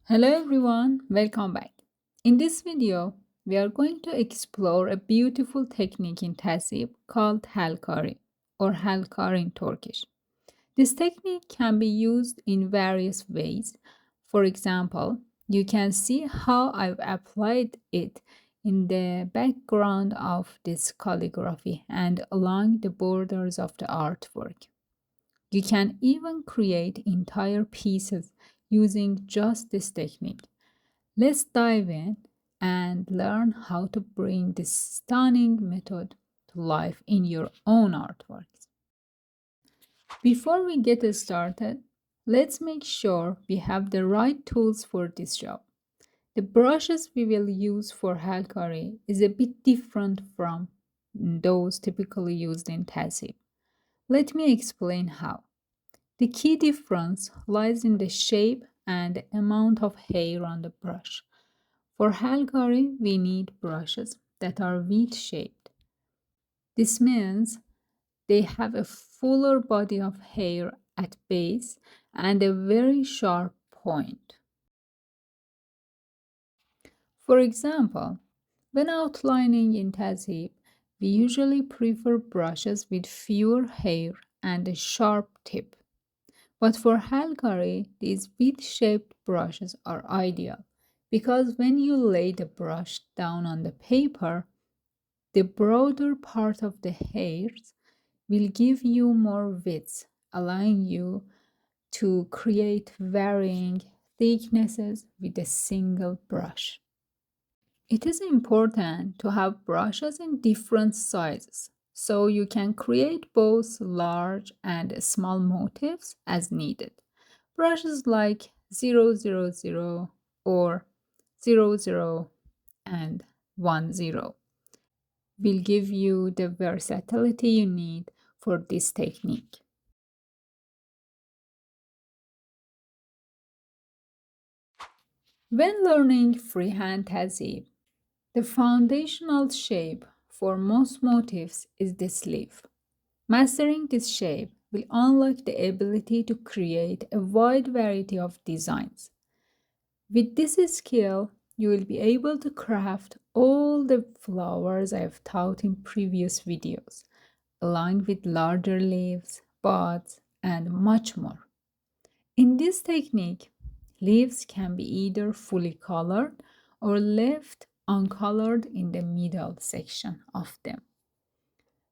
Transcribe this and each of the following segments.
Hello everyone, welcome back. In this video, we are going to explore a beautiful technique in Tezhip called Halkari or Halkari in Turkish. This technique can be used in various ways. For example, you can see how I've applied it in the background of this calligraphy and along the borders of the artwork. You can even create entire pieces using just this technique. Let's dive in and learn how to bring this stunning method to life in your own artworks. Before we get started, let's make sure we have the right tools for this job. The brushes we will use for Halkari is a bit different from those typically used in Tazhib. Let me explain how. The key difference lies in the shape and the amount of hair on the brush. For Halkari, we need brushes that are V-shaped. This means they have a fuller body of hair at base and a very sharp point. For example, when outlining in Tazhib, we usually prefer brushes with fewer hair and a sharp tip. But for Halkari, these V-shaped brushes are ideal because when you lay the brush down on the paper, the broader part of the hairs will give you more width, allowing you to create varying thicknesses with a single brush. It is important to have brushes in different sizes so you can create both large and small motifs as needed. Brushes like 000 or 00 and 10 will give you the versatility you need for this technique. When learning freehand tazhib, the foundational shape for most motifs is the sleeve. Mastering this shape will unlock the ability to create a wide variety of designs. With this skill, you will be able to craft all the flowers I have taught in previous videos, along with larger leaves, buds, and much more. In this technique, leaves can be either fully colored or left uncolored in the middle section of them.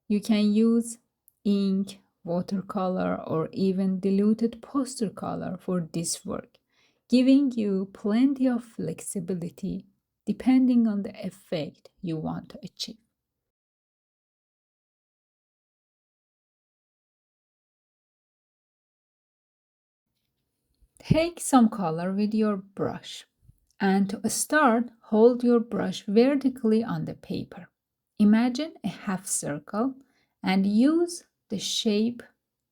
You can use ink, watercolor, or even diluted poster color for this work, giving you plenty of flexibility depending on the effect you want to achieve. Take some color with your brush and to start, hold your brush vertically on the paper. Imagine a half circle and use the shape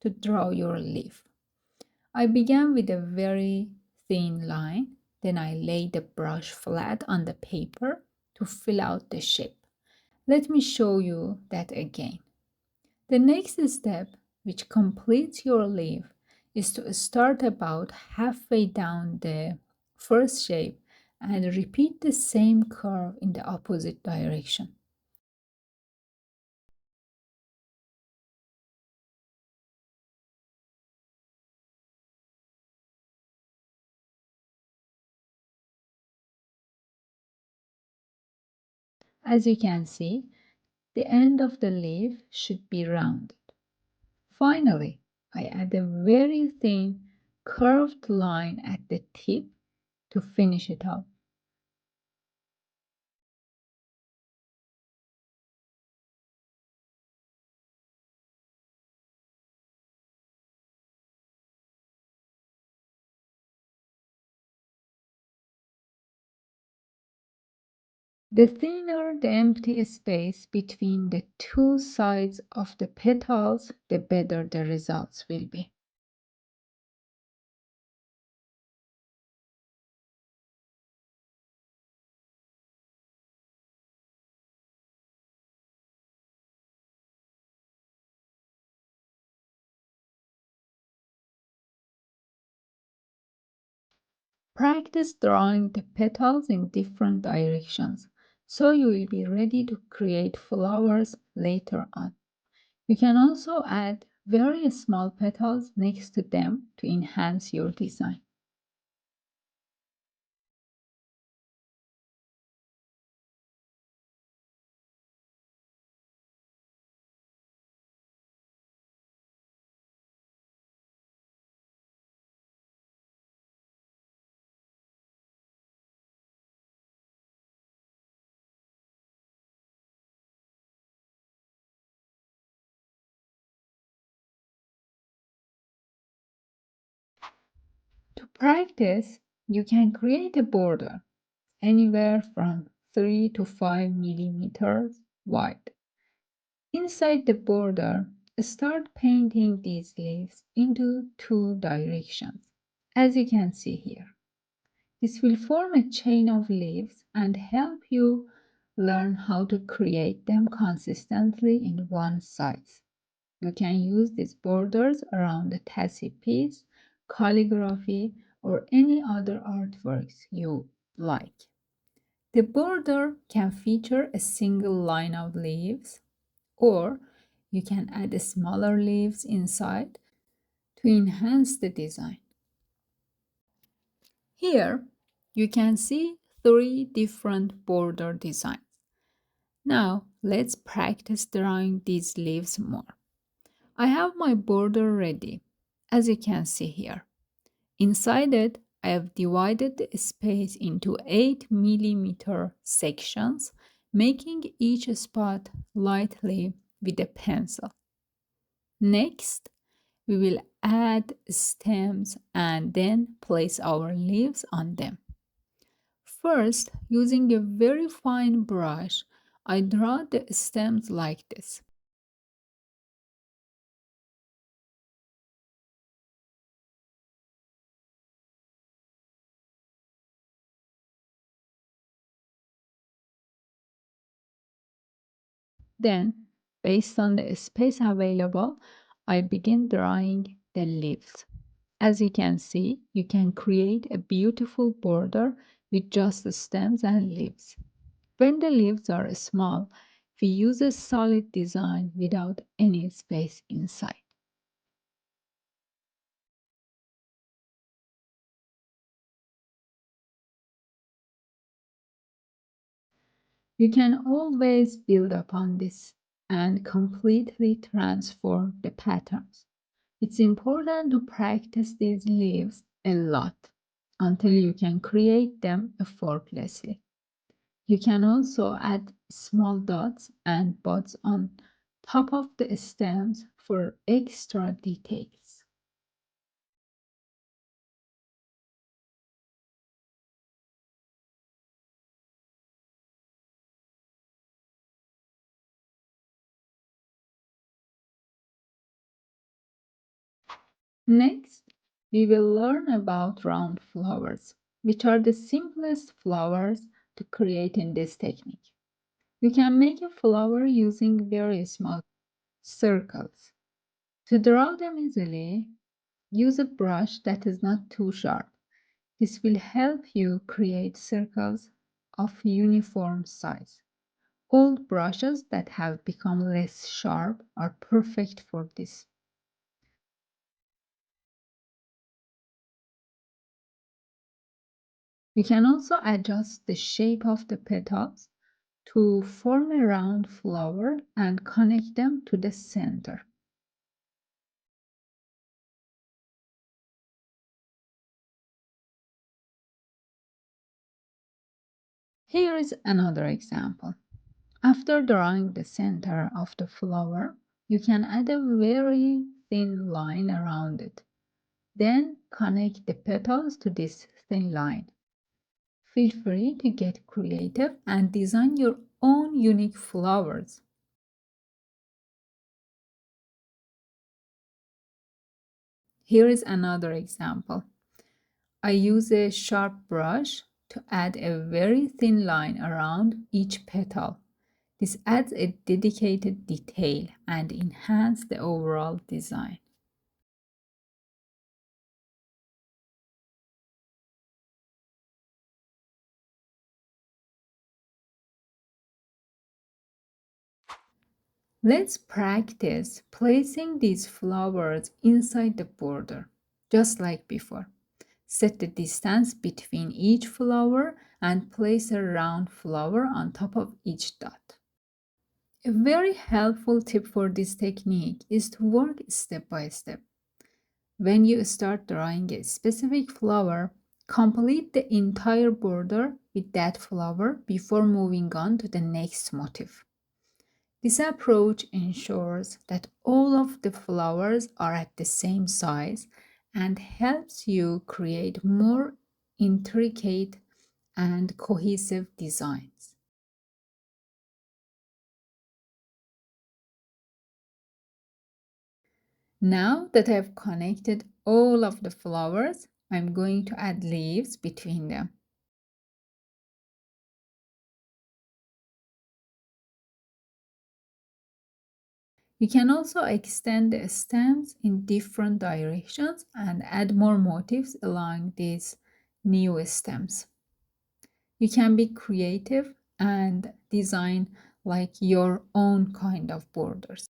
to draw your leaf. I began with a very thin line, then I laid the brush flat on the paper to fill out the shape. Let me show you that again. The next step, which completes your leaf, is to start about halfway down the first shape and repeat the same curve in the opposite direction. As you can see, the end of the leaf should be rounded. Finally, I add a very thin curved line at the tip to finish it off. The thinner the empty space between the two sides of the petals, the better the results will be. Practice drawing the petals in different directions so you will be ready to create flowers later on. You can also add very small petals next to them to enhance your design. To practice, you can create a border anywhere from 3 to 5 millimeters wide. Inside the border, start painting these leaves into two directions, as you can see here. This will form a chain of leaves and help you learn how to create them consistently in one size. You can use these borders around the Tezhip piece, calligraphy, or any other artworks you like. The border can feature a single line of leaves, or you can add smaller leaves inside to enhance the design. Here, you can see three different border designs. Now, let's practice drawing these leaves more. I have my border ready, as you can see here. Inside it, I have divided the space into 8 millimeter sections, making each spot lightly with a pencil. Next, we will add stems and then place our leaves on them. First, using a very fine brush, I draw the stems like this. Then, based on the space available, I begin drawing the leaves. As you can see, you can create a beautiful border with just the stems and leaves. When the leaves are small, we use a solid design without any space inside. You can always build upon this and completely transform the patterns. It's important to practice these leaves a lot until you can create them effortlessly. You can also add small dots and buds on top of the stems for extra details. Next, we will learn about round flowers, which are the simplest flowers to create in this technique. You can make a flower using very small circles. To draw them easily, use a brush that is not too sharp. This will help you create circles of uniform size. Old brushes that have become less sharp are perfect for this. You can also adjust the shape of the petals to form a round flower and connect them to the center. Here is another example. After drawing the center of the flower, you can add a very thin line around it. Then connect the petals to this thin line. Feel free to get creative and design your own unique flowers. Here is another example. I use a sharp brush to add a very thin line around each petal. This adds a dedicated detail and enhances the overall design. Let's practice placing these flowers inside the border, just like before. Set the distance between each flower and place a round flower on top of each dot. A very helpful tip for this technique is to work step by step. When you start drawing a specific flower, complete the entire border with that flower before moving on to the next motif. This approach ensures that all of the flowers are at the same size and helps you create more intricate and cohesive designs. Now that I've connected all of the flowers, I'm going to add leaves between them. You can also extend the stems in different directions and add more motifs along these new stems. You can be creative and design like your own kind of borders.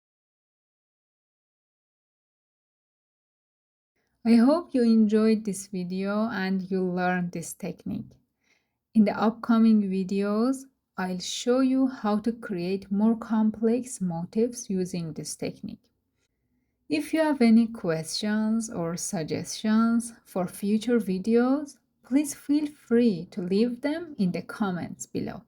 I hope you enjoyed this video and you learned this technique. In the upcoming videos, I'll show you how to create more complex motifs using this technique. If you have any questions or suggestions for future videos, please feel free to leave them in the comments below.